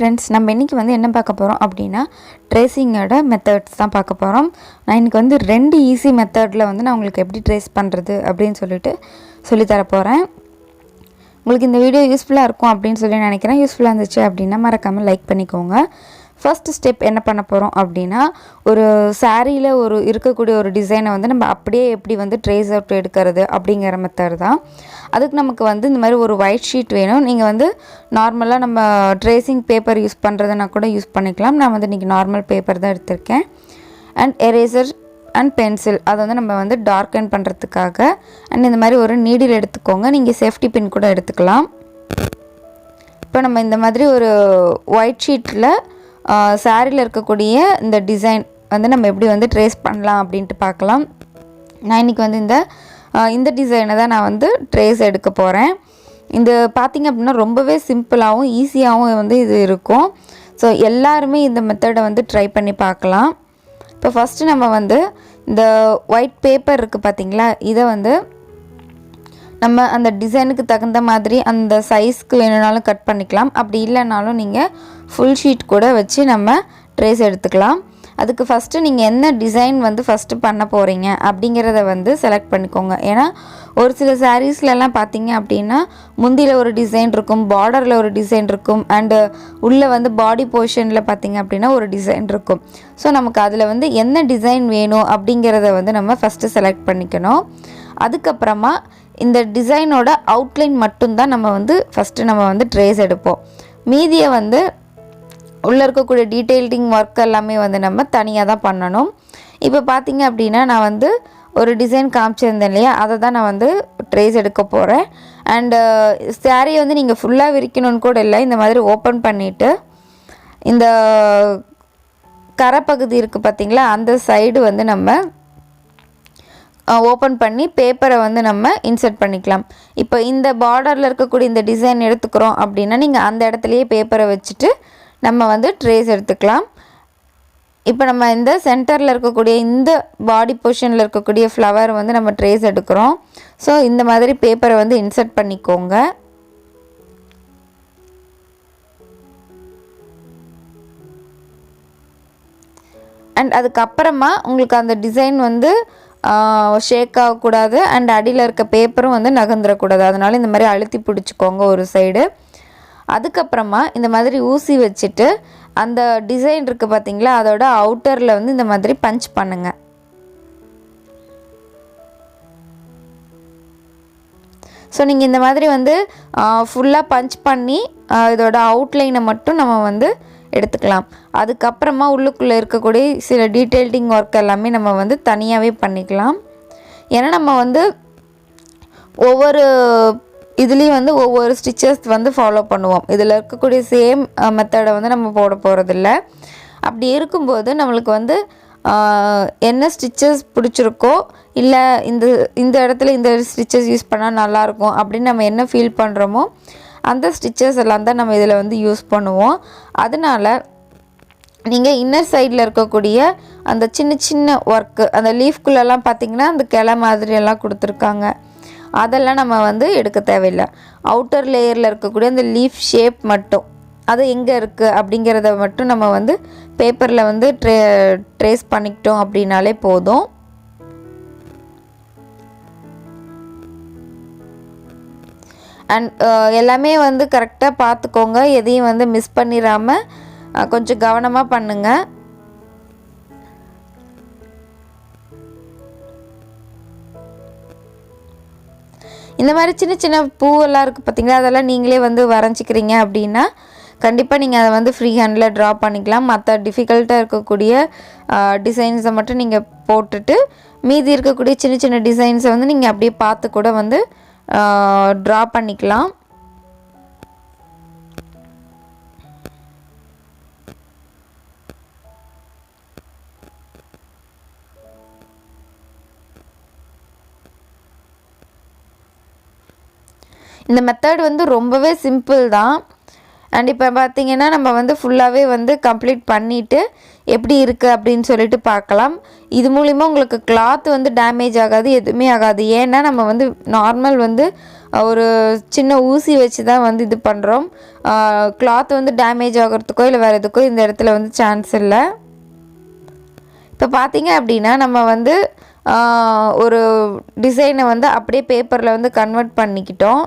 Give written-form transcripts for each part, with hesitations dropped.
Friends, நம்ம இன்றைக்கி வந்து என்ன பார்க்க போகிறோம் அப்படின்னா ட்ரேசிங்கோட மெத்தட்ஸ் தான் பார்க்க போகிறோம். நான் இன்றைக்கி வந்து 2 ஈஸி மெத்தடில் வந்து நான் உங்களுக்கு எப்படி ட்ரேஸ் பண்ணுறது அப்படின்னு சொல்லித்தர போகிறேன். உங்களுக்கு இந்த வீடியோ யூஸ்ஃபுல்லாக இருக்கும் அப்படின்னு சொல்லி நினைக்கிறேன். யூஸ்ஃபுல்லாக இருந்துச்சு அப்படின்னா மறக்காமல் லைக் பண்ணிக்கோங்க. ஃபர்ஸ்ட் ஸ்டெப் என்ன பண்ண போகிறோம் அப்படின்னா, ஒரு சாரியில் இருக்கக்கூடிய ஒரு டிசைனை வந்து நம்ம அப்படியே எப்படி வந்து ட்ரேஸ் அவுட் எடுக்கிறது அப்படிங்கிற மெத்தட் தான். அதுக்கு நமக்கு வந்து இந்த மாதிரி ஒரு ஒயிட் ஷீட் வேணும். நீங்கள் வந்து நார்மலாக நம்ம ட்ரேசிங் பேப்பர் யூஸ் பண்ணுறதுனா கூட யூஸ் பண்ணிக்கலாம். நான் வந்து இன்றைக்கி நார்மல் பேப்பர் தான் எடுத்திருக்கேன். அண்ட் எரேசர் அண்ட் பென்சில், அதை வந்து நம்ம வந்து டார்க்கன் பண்ணுறதுக்காக. அண்ட் இந்த மாதிரி ஒரு நீடில் எடுத்துக்கோங்க. நீங்கள் சேஃப்டி பின் கூட எடுத்துக்கலாம். இப்போ நம்ம இந்த மாதிரி ஒரு ஒயிட் ஷீட்டில் சாரியில் இருக்கக்கூடிய இந்த டிசைன் வந்து நம்ம எப்படி வந்து ட்ரேஸ் பண்ணலாம் அப்படின்ட்டு பார்க்கலாம். நான் இன்றைக்கி வந்து இந்த டிசைனை தான் நான் வந்து ட்ரேஸ் எடுக்க போகிறேன். இந்த பார்த்திங்க அப்படின்னா ரொம்பவே சிம்பிளாகவும் ஈஸியாகவும் வந்து இது இருக்கும். ஸோ எல்லாருமே இந்த மெத்தடை வந்து ட்ரை பண்ணி பார்க்கலாம். இப்போ ஃபஸ்ட்டு நம்ம வந்து இந்த ஒயிட் பேப்பர் இருக்குது பார்த்திங்களா, இதை வந்து நம்ம அந்த டிசைனுக்கு தகுந்த மாதிரி அந்த சைஸ்க்கு வேணும்னாலும் கட் பண்ணிக்கலாம். அப்படி இல்லைனாலும் நீங்கள் ஃபுல் ஷீட் கூட வச்சு நம்ம ட்ரேஸ் எடுத்துக்கலாம். அதுக்கு ஃபஸ்ட்டு நீங்கள் என்ன டிசைன் வந்து ஃபஸ்ட்டு பண்ண போகிறீங்க அப்படிங்கிறத வந்து செலக்ட் பண்ணிக்கோங்க. ஏன்னா ஒரு சில சாரீஸ்லலாம் பார்த்தீங்க அப்படின்னா முந்தியில் ஒரு டிசைன் இருக்கும், பார்டரில் ஒரு டிசைன் இருக்கும், அண்டு உள்ளே வந்து பாடி போர்ஷனில் பார்த்தீங்க அப்படின்னா ஒரு டிசைன் இருக்கும். ஸோ நமக்கு அதில் வந்து என்ன டிசைன் வேணும் அப்படிங்கிறத வந்து நம்ம ஃபஸ்ட்டு செலக்ட் பண்ணிக்கணும். அதுக்கப்புறமா இந்த டிசைனோட அவுட்லைன் மட்டும்தான் நம்ம வந்து ட்ரேஸ் எடுப்போம். மீதியை வந்து உள்ளே இருக்கக்கூடிய டீட்டெயிலிங் ஒர்க் எல்லாமே வந்து நம்ம தனியாக தான் பண்ணணும். இப்போ பார்த்தீங்க அப்படின்னா நான் வந்து ஒரு டிசைன் காமிச்சிருந்தேன் இல்லையா, அதை தான் நான் வந்து ட்ரேஸ் எடுக்க போகிறேன். அண்டு சாரியை வந்து நீங்கள் ஃபுல்லாக விரிக்கணும்னு கூட இல்லை, இந்த மாதிரி ஓப்பன் பண்ணிவிட்டு இந்த கரைப்பகுதி இருக்குது பார்த்திங்களா, அந்த சைடு வந்து நம்ம ஓப்பன் பண்ணி பேப்பரை வந்து நம்ம இன்சர்ட் பண்ணிக்கலாம். இப்போ இந்த பார்டரில் இருக்கக்கூடிய இந்த டிசைன் எடுத்துக்கிறோம் அப்படின்னா நீங்கள் அந்த இடத்துலையே பேப்பரை வச்சுட்டு நம்ம வந்து ட்ரேஸ் எடுத்துக்கலாம். இப்போ நம்ம இந்த சென்டரில் இருக்கக்கூடிய இந்த பாடி பொசிஷனில் இருக்கக்கூடிய ஃப்ளவர் வந்து நம்ம ட்ரேஸ் எடுக்கிறோம். ஸோ இந்த மாதிரி பேப்பரை வந்து இன்சர்ட் பண்ணிக்கோங்க. அண்ட் அதுக்கப்புறமா உங்களுக்கு அந்த டிசைன் வந்து ஷேக் ஆகக்கூடாது, அண்ட் அடியில் இருக்க பேப்பரும் வந்து நகர்ந்துடக்கூடாது. அதனால் இந்த மாதிரி அழுத்தி பிடிச்சிக்கோங்க ஒரு சைடு. அதுக்கப்புறமா இந்த மாதிரி ஊசி வச்சுட்டு அந்த டிசைன் இருக்குது பார்த்திங்களா, அதோட அவுட்டரில் வந்து இந்த மாதிரி பஞ்ச் பண்ணுங்கள். ஸோ நீங்கள் இந்த மாதிரி வந்து ஃபுல்லாக பஞ்ச் பண்ணி இதோட அவுட்லைனை மட்டும் நம்ம வந்து எடுத்துக்கலாம். அதுக்கப்புறமா உள்ளுக்குள்ளே இருக்கக்கூடிய சில டீட்டெயிலிங் ஒர்க் எல்லாமே நம்ம வந்து தனியாகவே பண்ணிக்கலாம். ஏன்னா நம்ம வந்து ஒவ்வொரு இதுலேயும் வந்து ஒவ்வொரு ஸ்டிச்சஸ் வந்து ஃபாலோ பண்ணுவோம். இதில் இருக்கக்கூடிய சேம் மெத்தடை வந்து நம்ம போட போகிறதில்ல. அப்படி இருக்கும்போது நம்மளுக்கு வந்து என்ன ஸ்டிச்சஸ் பிடிச்சிருக்கோ, இல்லை இந்த இடத்துல இந்த ஸ்டிச்சஸ் யூஸ் பண்ணால் நல்லாயிருக்கும் அப்படின்னு நம்ம என்ன ஃபீல் பண்ணுறோமோ அந்த ஸ்டிச்சஸ் எல்லாம் தான் நம்ம இதில் வந்து யூஸ் பண்ணுவோம். அதனால் நீங்கள் இன்னர் சைடில் இருக்கக்கூடிய அந்த சின்ன சின்ன ஒர்க்கு, அந்த லீஃப்குள்ளெல்லாம் பார்த்திங்கன்னா அந்த கிளை மாதிரியெல்லாம் கொடுத்துருக்காங்க, அதெல்லாம் நம்ம வந்து எடுக்க தேவையில்லை. அவுட்டர் லேயரில் இருக்கக்கூடிய அந்த லீஃப் ஷேப் மட்டும், அது எங்கே இருக்குது அப்படிங்கிறத மட்டும் நம்ம வந்து பேப்பரில் வந்து ட்ரேஸ் பண்ணிக்கிட்டோம் அப்படின்னாலே போதும். அண்ட் எல்லாமே வந்து கரெக்டாக பார்த்துக்கோங்க, எதையும் வந்து மிஸ் பண்ணிடாமல் கொஞ்சம் கவனமாக பண்ணுங்கள். இந்த மாதிரி சின்ன சின்ன பூவெல்லாம் இருக்குது பார்த்திங்களா, அதெல்லாம் நீங்களே வந்து வரைஞ்சிக்கிறீங்க அப்படின்னா கண்டிப்பாக நீங்கள் அதை வந்து ஃப்ரீ ஹேண்டில் ட்ரா பண்ணிக்கலாம். மற்ற டிஃபிகல்ட்டாக இருக்கக்கூடிய டிசைன்ஸை மட்டும் நீங்கள் போட்டுட்டு மீதி இருக்கக்கூடிய சின்ன சின்ன டிசைன்ஸை வந்து நீங்கள் அப்படியே பார்த்து கூட வந்து ட்ரா பண்ணிக்கலாம். இந்த மெத்தட் வந்து ரொம்பவே சிம்பிள் தான். அண்ட் இப்போ பார்த்திங்கன்னா நம்ம வந்து ஃபுல்லாகவே வந்து கம்ப்ளீட் பண்ணிவிட்டு எப்படி இருக்குது அப்படின்னு சொல்லிட்டு பார்க்கலாம். இது மூலிமா உங்களுக்கு கிளாத் வந்து டேமேஜ் ஆகாது, எதுவுமே ஆகாது. ஏன்னா நம்ம வந்து நார்மல் வந்து ஒரு சின்ன ஊசி வச்சு தான் வந்து இது பண்ணுறோம். கிளாத் வந்து டேமேஜ் ஆகிறதுக்கோ இல்லை வேறு எதுக்கோ இந்த இடத்துல வந்து சான்ஸ் இல்லை. இப்போ பார்த்தீங்க அப்படின்னா நம்ம வந்து ஒரு டிசைனை வந்து அப்படியே பேப்பரில் வந்து கன்வெர்ட் பண்ணிக்கிட்டோம்.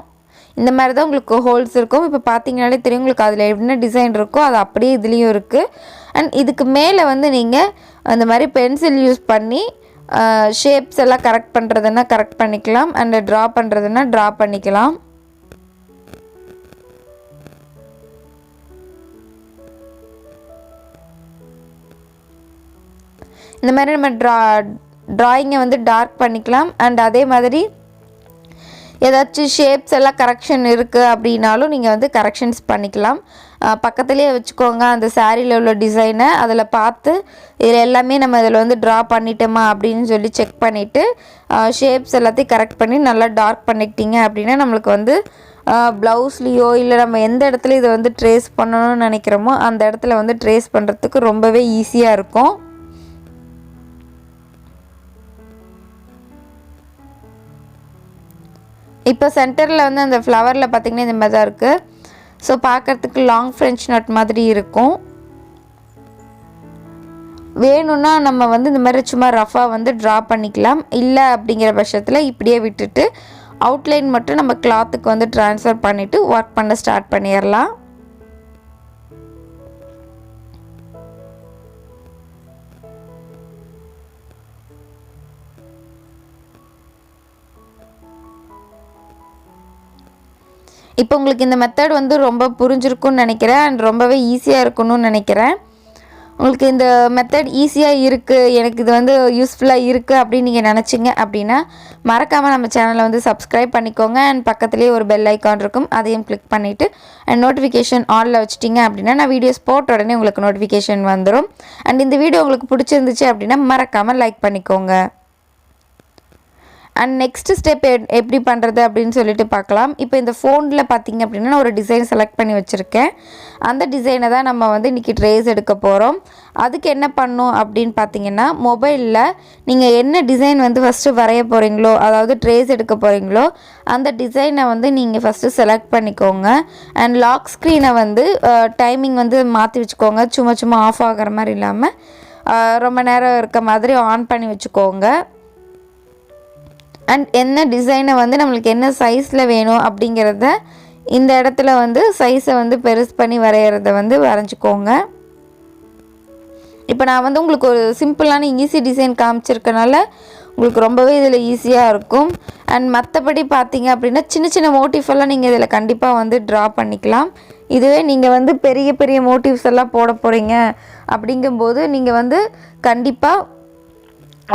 இந்த மாதிரி தான் உங்களுக்கு ஹோல்ஸ் இருக்கும். இப்போ பார்த்தீங்கனாலே தெரியும் உங்களுக்கு அதில் என்ன டிசைன் இருக்கோ அது அப்படியே இதுலேயும் இருக்குது. அண்ட் இதுக்கு மேலே வந்து நீங்கள் அந்த மாதிரி பென்சில் யூஸ் பண்ணி ஷேப்ஸ் எல்லாம் கரெக்ட் பண்ணுறதுன்னா கரெக்ட் பண்ணிக்கலாம். அண்ட் ட்ரா பண்ணுறதுன்னா ட்ரா பண்ணிக்கலாம். இந்த மாதிரி நம்ம ட்ராயிங்கை வந்து டார்க் பண்ணிக்கலாம். அண்ட் அதே மாதிரி ஏதாச்சும் ஷேப்ஸ் எல்லாம் கரெக்ஷன் இருக்குது அப்படின்னாலும் நீங்கள் வந்து கரெக்ஷன்ஸ் பண்ணிக்கலாம். பக்கத்துலேயே வச்சுக்கோங்க அந்த சாரியில் உள்ள டிசைனை. அதில் பார்த்து இதில் எல்லாமே நம்ம இதில் வந்து ட்ரா பண்ணிட்டோமா அப்படின்னு சொல்லி செக் பண்ணிவிட்டு ஷேப்ஸ் எல்லாத்தையும் கரெக்ட் பண்ணி நல்லா டார்க் பண்ணிக்கிட்டீங்க அப்படின்னா நம்மளுக்கு வந்து ப்ளவுஸ்லேயோ இல்லை நம்ம எந்த இடத்துல இதை வந்து ட்ரேஸ் பண்ணணும்னு நினைக்கிறோமோ அந்த இடத்துல வந்து ட்ரேஸ் பண்ணுறதுக்கு ரொம்பவே ஈஸியாக இருக்கும். இப்போ சென்டரில் வந்து அந்த ஃப்ளவரில் பார்த்திங்கன்னா இந்த மாதிரி தான் இருக்குது. ஸோ பார்க்குறதுக்கு லாங் ஃப்ரெஞ்ச் நாட் மாதிரி இருக்கும். வேணும்னா நம்ம வந்து இந்த மாதிரி சும்மா ரஃபாக வந்து ட்ரா பண்ணிக்கலாம். இல்லை அப்படிங்கிற பட்சத்தில் இப்படியே விட்டுட்டு அவுட்லைன் மட்டும் நம்ம கிளாத்துக்கு வந்து ட்ரான்ஸ்ஃபர் பண்ணிவிட்டு ஒர்க் பண்ண ஸ்டார்ட் பண்ணிடலாம். இப்போ உங்களுக்கு இந்த மெத்தட் வந்து ரொம்ப புரிஞ்சிருக்கும்னு நினைக்கிறேன். அண்ட் ரொம்பவே ஈஸியாக இருக்கணும்னு நினைக்கிறேன். உங்களுக்கு இந்த மெத்தட் ஈஸியாக இருக்குது, எனக்கு இது வந்து யூஸ்ஃபுல்லாக இருக்குது அப்படின்னு நீங்கள் நினச்சிங்க அப்படின்னா மறக்காமல் நம்ம சேனலை வந்து சப்ஸ்கிரைப் பண்ணிக்கோங்க. அண்ட் பக்கத்துலேயே ஒரு பெல் ஐக்கான் இருக்கும், அதையும் கிளிக் பண்ணிவிட்டு அண்ட் நோட்டிஃபிகேஷன் ஆனில் வச்சிட்டிங்க அப்படின்னா நான் வீடியோஸ் போட்ட உடனே உங்களுக்கு நோட்டிஃபிகேஷன் வந்துடும். அண்ட் இந்த வீடியோ உங்களுக்கு பிடிச்சிருந்துச்சு அப்படின்னா மறக்காமல் லைக் பண்ணிக்கோங்க. அண்ட் நெக்ஸ்ட் ஸ்டெப் எப்படி பண்ணுறது அப்படின்னு சொல்லிட்டு பார்க்கலாம். இப்போ இந்த ஃபோனில் பார்த்திங்க அப்படின்னா நான் ஒரு டிசைன் செலக்ட் பண்ணி வச்சுருக்கேன். அந்த டிசைனை தான் நம்ம வந்து இன்றைக்கி ட்ரேஸ் எடுக்க போகிறோம். அதுக்கு என்ன பண்ணணும் அப்படின்னு பார்த்தீங்கன்னா மொபைலில் நீங்கள் என்ன டிசைன் வந்து ஃபஸ்ட்டு வரைய போகிறீங்களோ, அதாவது ட்ரேஸ் எடுக்க போகிறீங்களோ அந்த டிசைனை வந்து நீங்கள் ஃபஸ்ட்டு செலக்ட் பண்ணிக்கோங்க. அண்ட் லாக் ஸ்க்ரீனை வந்து டைமிங் வந்து மாற்றி வச்சுக்கோங்க. சும்மா சும்மா ஆஃப் ஆகிற மாதிரி இல்லாமல் ரொம்ப நேரம் இருக்க மாதிரி ஆன் பண்ணி வச்சுக்கோங்க. அண்ட் என்ன டிசைனை வந்து நம்மளுக்கு என்ன சைஸில் வேணும் அப்படிங்கிறத இந்த இடத்துல வந்து சைஸை வந்து பெருசு பண்ணி வரைகிறத வந்து வரைஞ்சிக்கோங்க. இப்போ நான் வந்து உங்களுக்கு ஒரு சிம்பிளான ஈஸி டிசைன் காமிச்சிருக்கனால உங்களுக்கு ரொம்பவே இதில் ஈஸியாக இருக்கும். அண்ட் மற்றபடி பார்த்தீங்க அப்படின்னா சின்ன சின்ன மோட்டிவ் எல்லாம் நீங்கள் இதில் கண்டிப்பாக வந்து ட்ரா பண்ணிக்கலாம். இதுவே நீங்கள் வந்து பெரிய பெரிய மோட்டிவ்ஸ் எல்லாம் போட போகிறீங்க அப்படிங்கும்போது நீங்கள் வந்து கண்டிப்பாக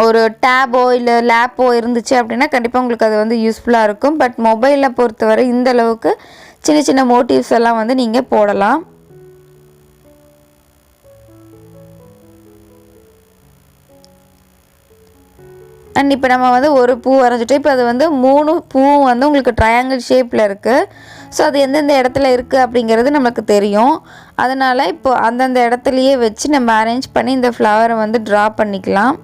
ஒரு டேபோ இல்லை லேப்போ இருந்துச்சு அப்படின்னா கண்டிப்பாக உங்களுக்கு அது வந்து யூஸ்ஃபுல்லாக இருக்கும். பட் மொபைலில் பொறுத்தவரை இந்த அளவுக்கு சின்ன சின்ன மோட்டிவ்ஸ் எல்லாம் வந்து நீங்கள் போடலாம். அண்ட் இப்போ நம்ம வந்து ஒரு பூ வரைஞ்சிட்டு இப்போ அது வந்து 3 பூவும் வந்து உங்களுக்கு ட்ரையாங்கிள் ஷேப்பில் இருக்குது. ஸோ அது எந்தெந்த இடத்துல இருக்குது அப்படிங்கிறது நமக்கு தெரியும். அதனால் இப்போ அந்தந்த இடத்துலையே வச்சு நம்ம அரேஞ்ச் பண்ணி இந்த ஃப்ளவரை வந்து ட்ரா பண்ணிக்கலாம்.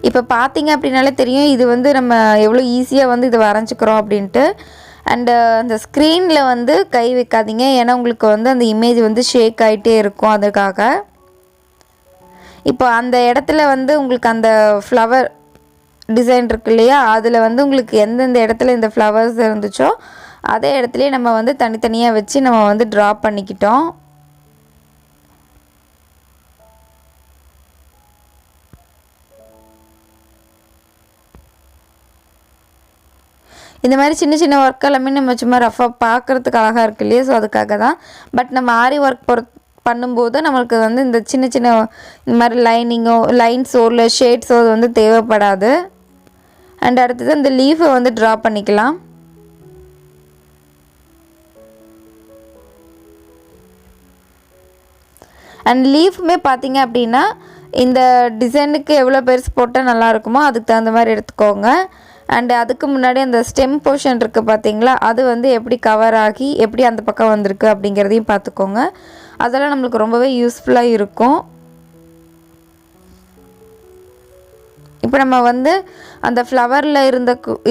இப்போ பார்த்தீங்க அப்படின்னாலே தெரியும் இது வந்து நம்ம எவ்வளோ ஈஸியாக வந்து இது வரைஞ்சிக்கிறோம் அப்படின்ட்டு. அண்டு அந்த ஸ்க்ரீனில் வந்து கை வைக்காதீங்க, ஏன்னா உங்களுக்கு வந்து அந்த இமேஜ் வந்து ஷேக் ஆகிட்டே இருக்கும். அதுக்காக இப்போ அந்த இடத்துல வந்து உங்களுக்கு அந்த ஃப்ளவர் டிசைன் இருக்கு இல்லையா, அதில் வந்து உங்களுக்கு எந்தெந்த இடத்துல இந்த ஃப்ளவர்ஸ் இருந்துச்சோ அதே இடத்துலையே நம்ம வந்து தனித்தனியாக வச்சு நம்ம வந்து ட்ரா பண்ணிக்கிட்டோம். இந்த மாதிரி சின்ன சின்ன ஒர்க் எல்லாமே நம்ம சும்மா ரஃபாக பார்க்குறதுக்கு அழகாக இருக்குது இல்லையா, ஸோ அதுக்காக தான். பட் நம்ம ஆரி ஒர்க் பண்ணும்போது நம்மளுக்கு வந்து இந்த சின்ன சின்ன இந்த மாதிரி லைன்ஸோ இல்லை ஷேட்ஸோ அது வந்து தேவைப்படாது. அண்ட் அடுத்தது இந்த லீஃபை வந்து ட்ரா பண்ணிக்கலாம். அண்ட் லீஃபுமே பார்த்தீங்க அப்படின்னா இந்த டிசைனுக்கு எவ்வளோ பெருசு போட்டால் நல்லா இருக்குமோ அதுக்கு தகுந்த மாதிரி எடுத்துக்கோங்க. அண்டு அதுக்கு முன்னாடி அந்த ஸ்டெம் போர்ஷன் இருக்குது பார்த்தீங்களா, அது வந்து எப்படி கவர் ஆகி எப்படி அந்த பக்கம் வந்திருக்கு அப்படிங்கிறதையும் பார்த்துக்கோங்க. அதெல்லாம் நம்மளுக்கு ரொம்பவே யூஸ்ஃபுல்லாக இருக்கும். இப்போ நம்ம வந்து அந்த ஃப்ளவரில்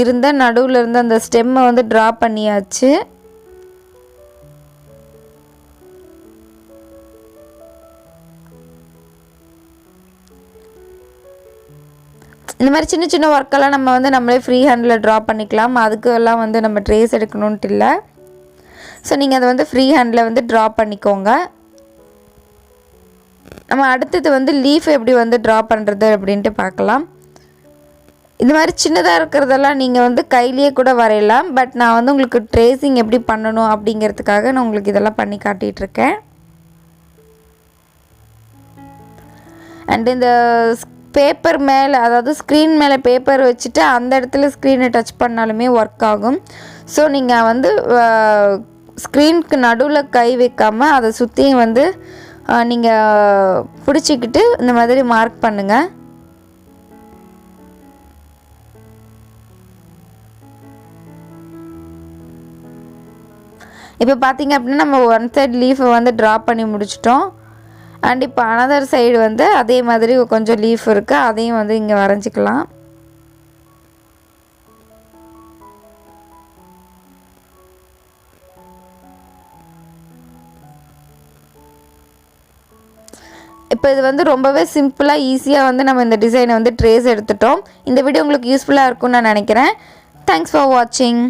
இருந்த நடுவில் இருந்த அந்த ஸ்டெம்மை வந்து ட்ரா பண்ணியாச்சு. இந்த மாதிரி சின்ன சின்ன ஒர்க்கெல்லாம் நம்ம வந்து நம்மளே ஃப்ரீ ஹேண்டில் ட்ரா பண்ணிக்கலாம். அதுக்கு எல்லாம் வந்து நம்ம ட்ரேஸ் எடுக்கணுன்ட்டு இல்லை. ஸோ நீங்கள் அதை வந்து ஃப்ரீ ஹேண்டில் வந்து ட்ரா பண்ணிக்கோங்க. நம்ம அடுத்தது வந்து லீஃப் எப்படி வந்து ட்ரா பண்ணுறது அப்படின்ட்டு பார்க்கலாம். இந்த மாதிரி சின்னதாக இருக்கிறதெல்லாம் நீங்கள் வந்து கையிலேயே கூட வரையலாம். பட் நான் வந்து உங்களுக்கு ட்ரேசிங் எப்படி பண்ணணும் அப்படிங்கிறதுக்காக நான் உங்களுக்கு இதெல்லாம் பண்ணி காட்டிகிட்ருக்கேன். அண்ட் இந்த பேப்பர் மேலே, அதாவது ஸ்க்ரீன் மேலே பேப்பர் வச்சுட்டு அந்த இடத்துல ஸ்க்ரீனை டச் பண்ணாலுமே ஒர்க் ஆகும். ஸோ நீங்கள் வந்து ஸ்க்ரீனுக்கு நடுவில் கை வைக்காமல் அதை சுற்றியும் வந்து நீங்கள் பிடிச்சிக்கிட்டு இந்த மாதிரி மார்க் பண்ணுங்கள். இப்போ பார்த்தீங்க அப்படின்னா நம்ம ஒன் சைட் லீஃபை வந்து ட்ரா பண்ணி முடிச்சிட்டோம். அண்ட் இப்போ அனதர் சைடு வந்து அதே மாதிரி கொஞ்சம் லீஃப் இருக்குது, அதையும் வந்து இங்கே வரைஞ்சிக்கலாம். இப்போ இது வந்து ரொம்பவே சிம்பிளாக ஈஸியாக வந்து நம்ம இந்த டிசைனை வந்து ட்ரேஸ் எடுத்துட்டோம். இந்த வீடியோ உங்களுக்கு யூஸ்ஃபுல்லாக இருக்கும்னு நான் நினைக்கிறேன். தேங்க்ஸ் ஃபார் வாட்சிங்.